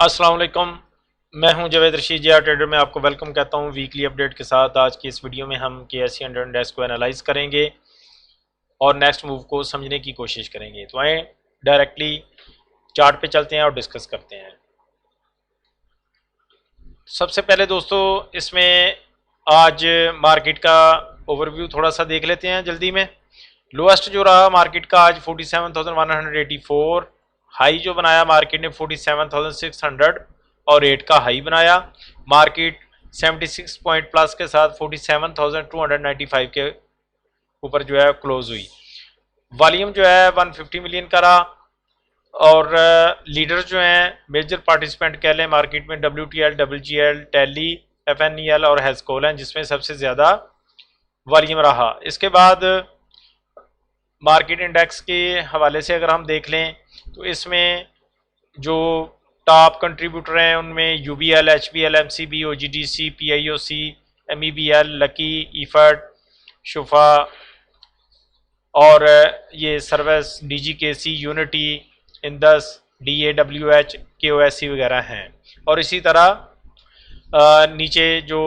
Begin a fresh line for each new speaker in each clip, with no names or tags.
अस्सलाम वालेकुम। मैं हूं जावेद रशीद जिया ट्रेडर में आपको वेलकम कहता हूं वीकली अपडेट के साथ। आज की इस वीडियो में हम KSE 100 इंडेक्स को एनालाइज करेंगे और नेक्स्ट मूव को समझने की कोशिश करेंगे। तो आए डायरेक्टली चार्ट पे चलते हैं और डिस्कस करते हैं। सबसे पहले दोस्तों इसमें आज मार्केट का ओवरव्यू थोड़ा सा देख लेते हैं जल्दी में। लोएस्ट जो रहा मार्केट का आज 47,184, हाई जो बनाया मार्केट ने 47,600 और 8 का हाई बनाया। मार्केट 76 पॉइंट प्लस के साथ 47,295 के ऊपर जो है क्लोज हुई। वॉल्यूम जो है 150 मिलियन का रहा और लीडर जो हैं मेजर पार्टिसिपेंट कह लें मार्केट में WTL, WGL, टेली, FNEL और हेस्कोल हैं जिसमें सबसे ज़्यादा वॉल्यूम रहा। इसके बाद मार्केट इंडेक्स के हवाले से अगर हम देख लें तो इसमें जो टॉप कंट्रीब्यूटर हैं उनमें UBL, HBL, MCB, OGDC, PIOC, MEBL, Lucky, ईफर्ट, शुफा और ये service, DGKC, Unity, Indus, DAWH, KOSC वगैरह हैं। और इसी तरह नीचे जो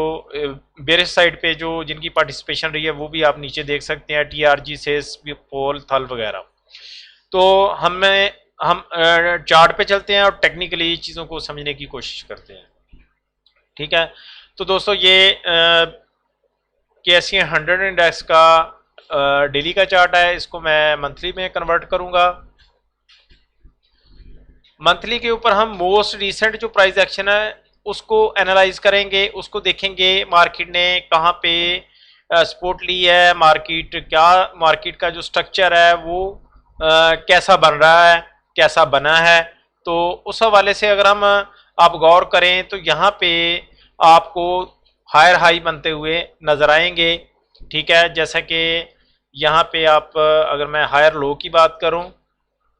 बेरिश साइड पे जो जिनकी पार्टिसिपेशन रही है वो भी आप नीचे देख सकते हैं, TRG, सेस, पोल, थल वगैरह। तो हम चार्ट पे चलते हैं और टेक्निकली चीज़ों को समझने की कोशिश करते हैं। ठीक है, तो दोस्तों ये KSE 100 इंडेक्स का डेली का चार्ट है। इसको मैं मंथली में कन्वर्ट करूंगा। मंथली के ऊपर हम मोस्ट रिसेंट जो प्राइस एक्शन है उसको एनालाइज करेंगे, उसको देखेंगे मार्केट ने कहाँ पे सपोर्ट ली है, मार्केट का जो स्ट्रक्चर है वो कैसा बन रहा है, कैसा बना है। तो उस हवाले से अगर हम आप गौर करें तो यहाँ पे आपको हायर हाई बनते हुए नजर आएंगे। ठीक है, जैसा कि यहाँ पे आप अगर मैं हायर लो की बात करूँ,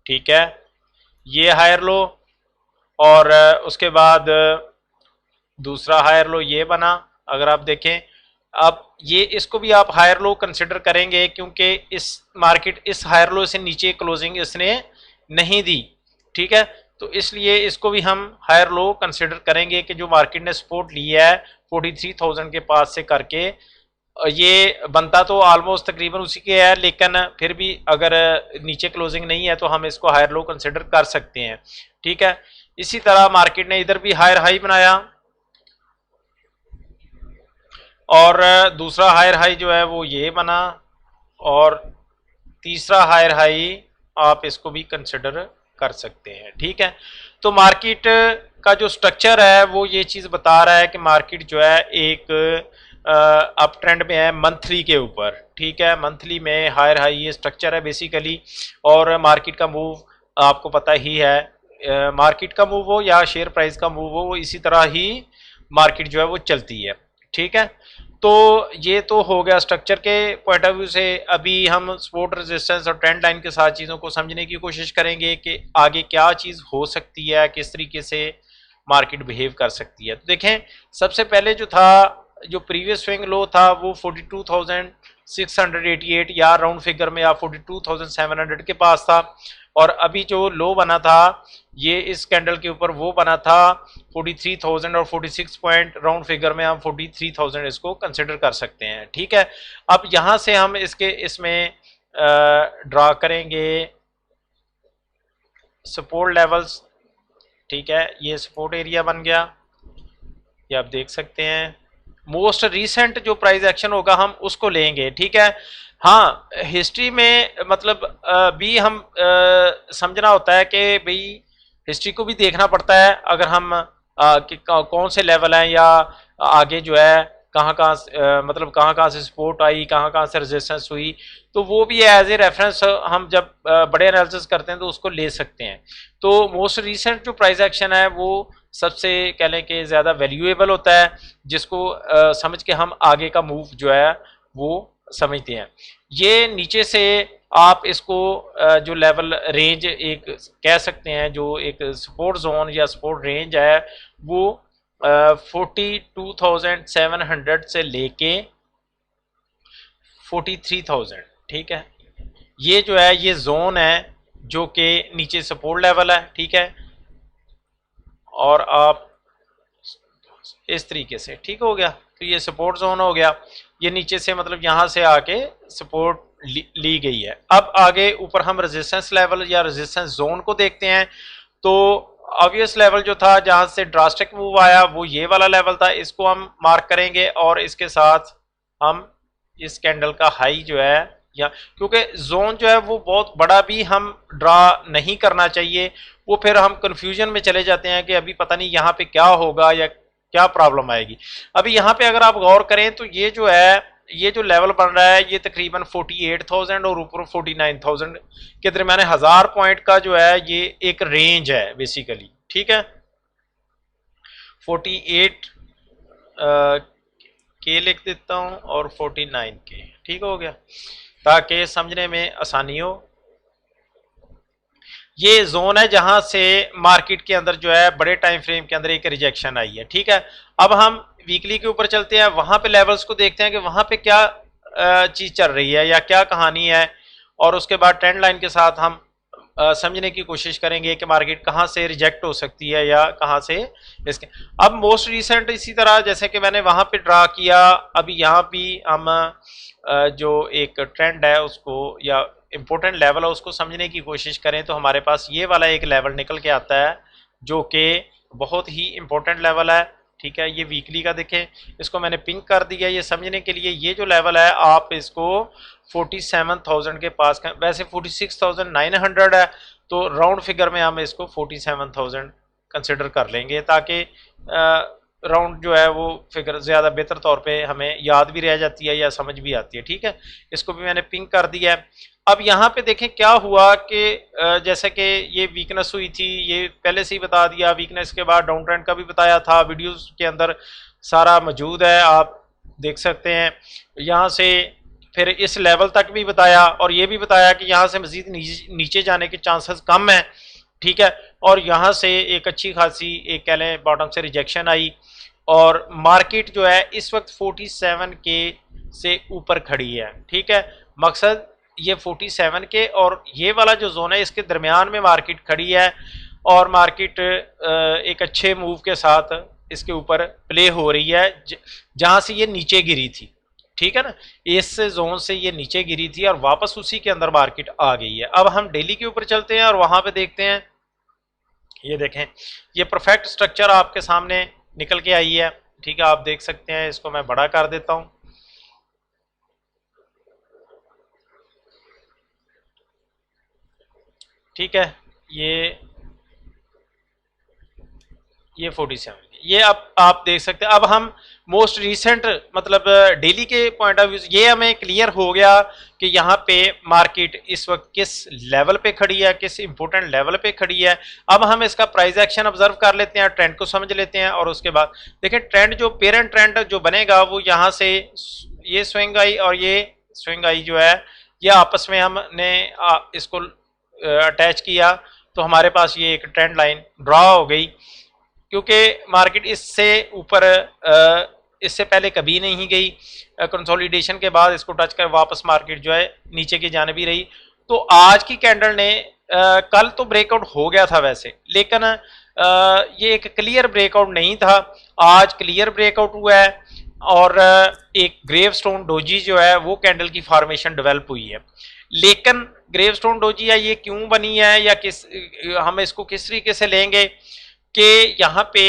ठीक है, ये हायर लो और उसके बाद दूसरा हायर लो ये बना। अगर आप देखें अब ये इसको भी आप हायर लो कंसिडर करेंगे क्योंकि इस मार्केट इस हायर लो से नीचे क्लोजिंग इसने नहीं दी। ठीक है, तो इसलिए इसको भी हम हायर लो कंसिडर करेंगे कि जो मार्केट ने सपोर्ट लिया है 43,000 के पास से करके, ये बनता तो ऑलमोस्ट तकरीबन उसी के है, लेकिन फिर भी अगर नीचे क्लोजिंग नहीं है तो हम इसको हायर लो कंसिडर कर सकते हैं। ठीक है, इसी तरह मार्केट ने इधर भी हायर हाई बनाया और दूसरा हायर हाई जो है वो ये बना और तीसरा हायर हाई आप इसको भी कंसिडर कर सकते हैं। ठीक है, तो मार्केट का जो स्ट्रक्चर है वो ये चीज़ बता रहा है कि मार्केट जो है एक अप ट्रेंड में है मंथली के ऊपर। ठीक है, मंथली में हायर हाई ये स्ट्रक्चर है बेसिकली। और मार्केट का मूव आपको पता ही है, मार्केट का मूव हो या शेयर प्राइस का मूव हो इसी तरह ही मार्केट जो है वो चलती है। ठीक है, तो ये तो हो गया स्ट्रक्चर के पॉइंट ऑफ व्यू से। अभी हम सपोर्ट, रेजिस्टेंस और ट्रेंड लाइन के साथ चीज़ों को समझने की कोशिश करेंगे कि आगे क्या चीज़ हो सकती है, किस तरीके से मार्केट बिहेव कर सकती है। तो देखें, सबसे पहले जो था, जो प्रीवियस स्विंग लो था वो 42,688 या राउंड फिगर में या 42,700 के पास था। और अभी जो लो बना था ये इस कैंडल के ऊपर वो बना था 43,000 और 46 पॉइंट राउंड फिगर में हम 43,000 इसको कंसिडर कर सकते हैं। ठीक है, अब यहां से हम इसमें ड्रा करेंगे सपोर्ट लेवल्स। ठीक है, ये सपोर्ट एरिया बन गया, ये आप देख सकते हैं। मोस्ट रीसेंट जो प्राइस एक्शन होगा हम उसको लेंगे। ठीक है, हाँ, हिस्ट्री में मतलब भी हम समझना होता है कि भाई हिस्ट्री को भी देखना पड़ता है। अगर हम कि कौन से लेवल हैं या आगे जो है कहाँ मतलब कहाँ से सपोर्ट आई, कहाँ से रेजिस्टेंस हुई, तो वो भी एज ए रेफरेंस हम जब बड़े एनालिसिस करते हैं तो उसको ले सकते हैं। तो मोस्ट रिसेंट जो प्राइस एक्शन है वो सबसे कह लें कि ज़्यादा वैल्यूएबल होता है, जिसको समझ के हम आगे का मूव जो है वो समझते हैं। ये नीचे से आप इसको जो लेवल रेंज एक कह सकते हैं, जो एक सपोर्ट जोन या सपोर्ट रेंज है वो 42,700 से लेके 43,000। ठीक है, ये जो है ये जोन है जो कि नीचे सपोर्ट लेवल है। ठीक है, और आप इस तरीके से, ठीक हो गया। तो ये सपोर्ट जोन हो गया, ये नीचे से मतलब यहाँ से आके सपोर्ट ली गई है। अब आगे ऊपर हम रेजिस्टेंस लेवल या रेजिस्टेंस जोन को देखते हैं। तो ऑब्वियस लेवल जो था जहां से ड्रास्टिक मूव आया वो ये वाला लेवल था, इसको हम मार्क करेंगे और इसके साथ हम इस कैंडल का हाई जो है, या क्योंकि जोन जो है वो बहुत बड़ा भी हम ड्रा नहीं करना चाहिए, वो फिर हम कंफ्यूजन में चले जाते हैं कि अभी पता नहीं यहाँ पे क्या होगा या क्या प्रॉब्लम आएगी। अभी यहाँ पे अगर आप गौर करें तो ये जो है, ये जो लेवल बन रहा है ये तकरीबन 48,000 और ऊपर 49,000 के दरमियान 1000 पॉइंट का जो है ये एक रेंज है बेसिकली, ठीक है। 48 के लिख देता हूं और 49 के, ठीक हो गया ताकि समझने में आसानी हो। ये जोन है जहां से मार्केट के अंदर जो है बड़े टाइम फ्रेम के अंदर एक रिजेक्शन आई है, ठीक है। अब हम वीकली के ऊपर चलते हैं, वहां पे लेवल्स को देखते हैं कि वहां पे क्या चीज चल रही है या क्या कहानी है, और उसके बाद ट्रेंड लाइन के साथ हम समझने की कोशिश करेंगे कि मार्केट कहाँ से रिजेक्ट हो सकती है या कहाँ से इसके। अब मोस्ट रिसेंट इसी तरह जैसे कि मैंने वहां पे ड्रा किया, अभी यहाँ भी हम जो एक ट्रेंड है उसको या इम्पोर्टेंट लेवल है उसको समझने की कोशिश करें तो हमारे पास ये वाला एक लेवल निकल के आता है जो कि बहुत ही इम्पोर्टेंट लेवल है, ठीक है। ये वीकली का देखें, इसको मैंने पिंक कर दिया ये समझने के लिए। ये जो लेवल है आप इसको 47,000 के पास, वैसे 46,900 है तो राउंड फिगर में हम इसको 47,000 कंसिडर कर लेंगे ताकि राउंड जो है वो फिगर ज़्यादा बेहतर तौर पे हमें याद भी रह जाती है या समझ भी आती है, ठीक है। इसको भी मैंने पिंक कर दिया है। अब यहाँ पे देखें क्या हुआ कि जैसे कि ये वीकनेस हुई थी, ये पहले से ही बता दिया, वीकनेस के बाद डाउन ट्रेंड का भी बताया था, वीडियोस के अंदर सारा मौजूद है, आप देख सकते हैं। यहाँ से फिर इस लेवल तक भी बताया और ये भी बताया कि यहाँ से मजीद नीचे जाने के चांसेस कम हैं, ठीक है। और यहाँ से एक अच्छी खासी एक कह लें बॉटम से रिजेक्शन आई और मार्केट जो है इस वक्त 47 के से ऊपर खड़ी है, ठीक है। मकसद ये 47 के और ये वाला जो जोन है इसके दरमियान में मार्केट खड़ी है और मार्केट एक अच्छे मूव के साथ इसके ऊपर प्ले हो रही है जहां से ये नीचे गिरी थी, ठीक है ना। इस जोन से ये नीचे गिरी थी और वापस उसी के अंदर मार्केट आ गई है। अब हम डेली के ऊपर चलते हैं और वहां पे देखते हैं, ये देखें ये परफेक्ट स्ट्रक्चर आपके सामने निकल के आई है, ठीक है। आप देख सकते हैं, इसको मैं बड़ा कर देता हूं, ठीक है। ये 47 ये अब आप देख सकते हैं। अब हम मोस्ट रिसेंट मतलब डेली के पॉइंट ऑफ व्यू से ये हमें क्लियर हो गया कि यहाँ पे मार्केट इस वक्त किस लेवल पे खड़ी है, किस इंपॉर्टेंट लेवल पे खड़ी है। अब हम इसका प्राइस एक्शन ऑब्जर्व कर लेते हैं, ट्रेंड को समझ लेते हैं और उसके बाद देखिए ट्रेंड जो पेरेंट ट्रेंड जो बनेगा वो यहाँ से ये स्विंग आई और ये स्विंग आई जो है ये आपस में हमने इसको अटैच किया तो हमारे पास ये एक ट्रेंड लाइन ड्रा हो गई, क्योंकि मार्केट इससे ऊपर इससे पहले कभी नहीं गई। कंसोलिडेशन के बाद इसको टच कर वापस मार्केट जो है नीचे की जाने भी रही। तो आज की कैंडल ने कल तो ब्रेकआउट हो गया था वैसे, लेकिन ये एक क्लियर ब्रेकआउट नहीं था, आज क्लियर ब्रेकआउट हुआ है और एक ग्रेवस्टोन डोजी जो है वो कैंडल की फॉर्मेशन डेवलप हुई है। लेकिन ग्रेवस्टोन डोजी है ये क्यों बनी है या किस हम इसको किस तरीके से लेंगे कि यहाँ पे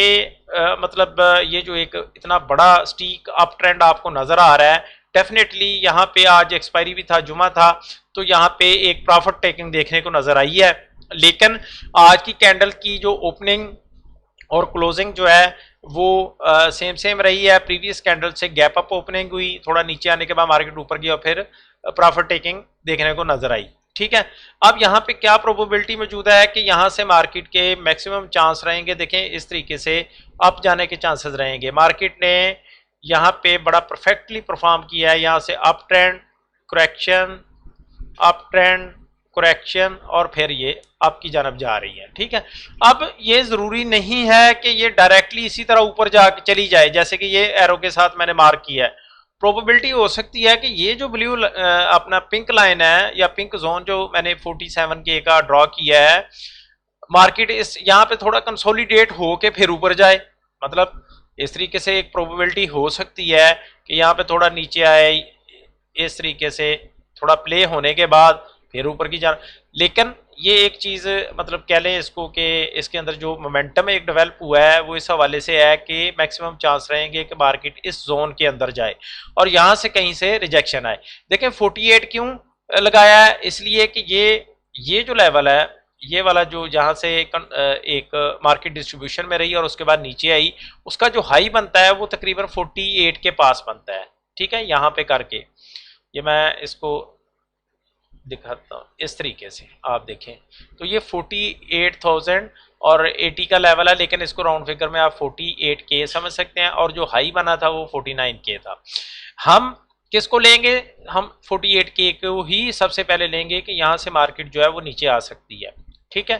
मतलब ये जो एक इतना बड़ा स्टीक अप ट्रेंड आपको नजर आ रहा है, डेफिनेटली यहाँ पे आज एक्सपायरी भी था, जुमा था, तो यहाँ पे एक प्रॉफिट टेकिंग देखने को नजर आई है। लेकिन आज की कैंडल की जो ओपनिंग और क्लोजिंग जो है वो सेम रही है। प्रीवियस कैंडल से गैप अप ओपनिंग हुई, थोड़ा नीचे आने के बाद मार्केट ऊपर गया और फिर प्रॉफिट टेकिंग देखने को नजर आई, ठीक है। अब यहाँ पे क्या प्रोबेबिलिटी मौजूद है कि यहाँ से मार्केट के मैक्सिमम चांस रहेंगे, देखें इस तरीके से अप जाने के चांसेस रहेंगे। मार्केट ने यहाँ पे बड़ा परफेक्टली परफॉर्म किया है, यहाँ से up trend correction, up trend correction और फिर ये अप की जानब जा रही है, ठीक है। अब ये जरूरी नहीं है कि ये डायरेक्टली इसी तरह ऊपर जाके चली जाए, जैसे कि ये एरो के साथ मैंने मार्क किया है। प्रोबेबिलिटी हो सकती है कि ये जो ब्लू अपना पिंक लाइन है या पिंक जोन जो मैंने 47 के का ड्रॉ किया है मार्केट इस यहाँ पे थोड़ा कंसोलिडेट हो के फिर ऊपर जाए, मतलब इस तरीके से एक प्रोबेबिलिटी हो सकती है कि यहाँ पे थोड़ा नीचे आए, इस तरीके से थोड़ा प्ले होने के बाद फिर ऊपर की जाना। लेकिन ये एक चीज़ मतलब कह लें इसको कि इसके अंदर जो मोमेंटम एक डेवलप हुआ है वो इस हवाले से है कि मैक्सिमम चांस रहेंगे कि मार्केट इस जोन के अंदर जाए और यहाँ से कहीं से रिजेक्शन आए। देखें 48 क्यों लगाया है, इसलिए कि ये जो लेवल है, ये वाला जो जहाँ से एक मार्केट डिस्ट्रीब्यूशन में रही और उसके बाद नीचे आई, उसका जो हाई बनता है वो तकरीबन 48 के पास बनता है। ठीक है, यहाँ पे करके ये मैं इसको दिखाता हूँ इस तरीके से, आप देखें तो ये 48,000 और 80 का लेवल है, लेकिन इसको राउंड फिगर में आप 48K समझ सकते हैं और जो हाई बना था वो 49K था। हम किसको लेंगे, हम 48K को ही सबसे पहले लेंगे कि यहाँ से मार्केट जो है वो नीचे आ सकती है। ठीक है,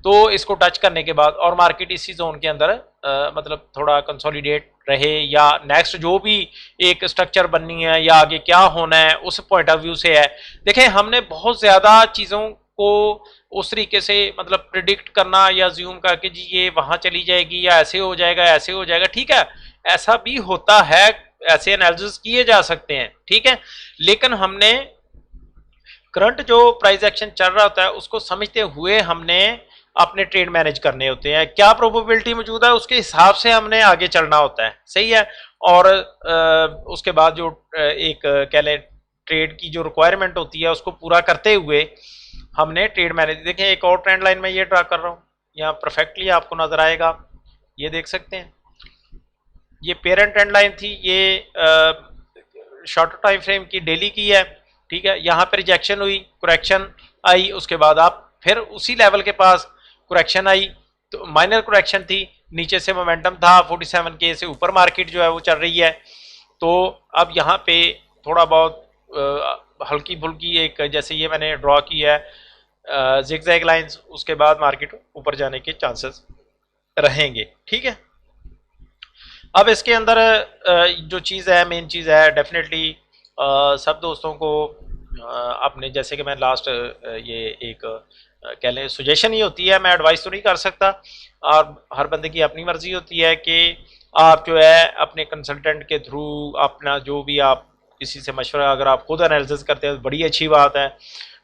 तो इसको टच करने के बाद और मार्केट इसी जोन के अंदर मतलब थोड़ा कंसोलिडेट रहे या नेक्स्ट जो भी एक स्ट्रक्चर बननी है या आगे क्या होना है उस पॉइंट ऑफ व्यू से है। देखें हमने बहुत ज़्यादा चीज़ों को उस तरीके से मतलब प्रिडिक्ट करना या ज्यूम करके जी ये वहाँ चली जाएगी या ऐसे हो जाएगा ऐसे हो जाएगा, ठीक है ऐसा भी होता है, ऐसे एनालिसिस किए जा सकते हैं। ठीक है, लेकिन हमने करंट जो प्राइस एक्शन चल रहा होता है उसको समझते हुए हमने अपने ट्रेड मैनेज करने होते हैं, क्या प्रोबेबिलिटी मौजूद है उसके हिसाब से हमने आगे चलना होता है। सही है, और उसके बाद जो एक कह लें ट्रेड की जो रिक्वायरमेंट होती है उसको पूरा करते हुए हमने ट्रेड मैनेज। देखें एक और ट्रेंड लाइन में ये ड्रा कर रहा हूँ, यहाँ परफेक्टली आपको नजर आएगा, ये देख सकते हैं ये पेरेंट ट्रेंड लाइन थी, ये शॉर्टर टाइम फ्रेम की डेली की है। ठीक है, यहाँ पे रिजेक्शन हुई, करेक्शन आई, उसके बाद आप फिर उसी लेवल के पास करेक्शन आई, तो माइनर करेक्शन थी, नीचे से मोमेंटम था 47K से ऊपर मार्केट जो है वो चल रही है। तो अब यहाँ पे थोड़ा बहुत हल्की फुल्की एक जैसे ये मैंने ड्रॉ की है जिगजैग लाइंस, उसके बाद मार्केट ऊपर जाने के चांसेस रहेंगे। ठीक है, अब इसके अंदर जो चीज़ है मेन चीज़ है डेफिनेटली सब दोस्तों को अपने जैसे कि मैं लास्ट ये एक कह लें सुजेशन ही होती है, मैं एडवाइस तो नहीं कर सकता और हर बंदे की अपनी मर्जी होती है कि आप जो है अपने कंसल्टेंट के थ्रू अपना जो भी आप किसी से मशवरा, अगर आप खुद एनालिसिस करते हैं तो बड़ी अच्छी बात है।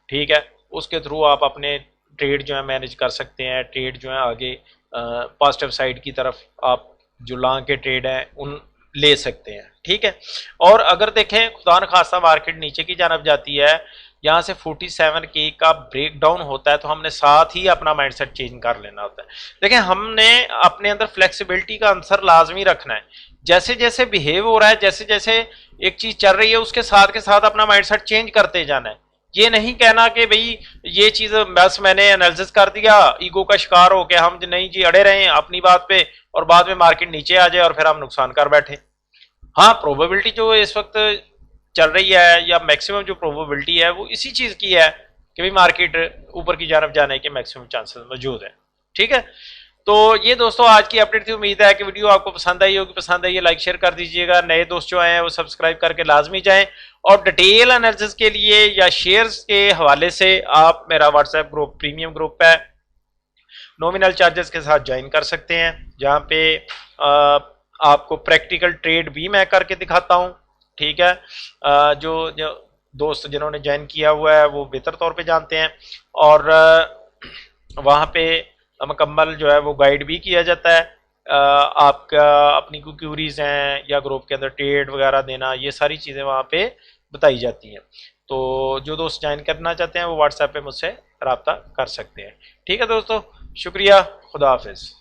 ठीक है, उसके थ्रू आप अपने ट्रेड जो है मैनेज कर सकते हैं, ट्रेड जो है आगे पॉजिटिव साइड की तरफ आप जो लॉन्ग के ट्रेड हैं उन ले सकते हैं। ठीक है, और अगर देखें खुदा न खासा मार्केट नीचे की जानब जाती है, यहाँ से 47K का ब्रेक डाउन होता है, तो हमने साथ ही अपना माइंडसेट चेंज कर लेना होता है। देखें हमने अपने अंदर फ्लेक्सिबिलिटी का आंसर लाजमी रखना है, जैसे जैसे बिहेव हो रहा है, जैसे जैसे एक चीज चल रही है उसके साथ के साथ अपना माइंडसेट चेंज करते जाना है। ये नहीं कहना कि भाई ये चीज बस मैंने एनालिसिस कर दिया, ईगो का शिकार हो के हम नहीं जी अड़े रहे अपनी बात पे और बाद में मार्केट नीचे आ जाए और फिर हम नुकसान कर बैठे। हाँ, प्रोबेबिलिटी जो इस वक्त चल रही है या मैक्सिमम जो प्रोबेबिलिटी है वो इसी चीज की है कि भाई मार्केट ऊपर की जानब जाने के मैक्सिमम चांसेस मौजूद है। ठीक है, तो ये दोस्तों आज की अपडेट थी, उम्मीद है कि वीडियो आपको पसंद आई होगी, पसंद आई है लाइक शेयर कर दीजिएगा, नए दोस्त जो आए हैं वो सब्सक्राइब करके लाजमी जाएं और डिटेल एनालिसिस के लिए या शेयर्स के हवाले से आप मेरा व्हाट्सएप ग्रुप प्रीमियम ग्रुप है नॉमिनल चार्जेस के साथ ज्वाइन कर सकते हैं, जहाँ पे आपको प्रैक्टिकल ट्रेड भी मैं करके दिखाता हूँ। ठीक है, जो दोस्त जिन्होंने ज्वाइन किया हुआ है वो बेहतर तौर पे जानते हैं और वहाँ पे मुकम्मल जो है वो गाइड भी किया जाता है। आपका अपनी कोई क्यूरीज हैं या ग्रुप के अंदर ट्रेड वगैरह देना, ये सारी चीज़ें वहाँ पे बताई जाती हैं। तो जो दोस्त ज्वाइन करना चाहते हैं वो व्हाट्सएप पे मुझसे रब्ता कर सकते हैं। ठीक है दोस्तों, शुक्रिया, खुदा हाफिज़।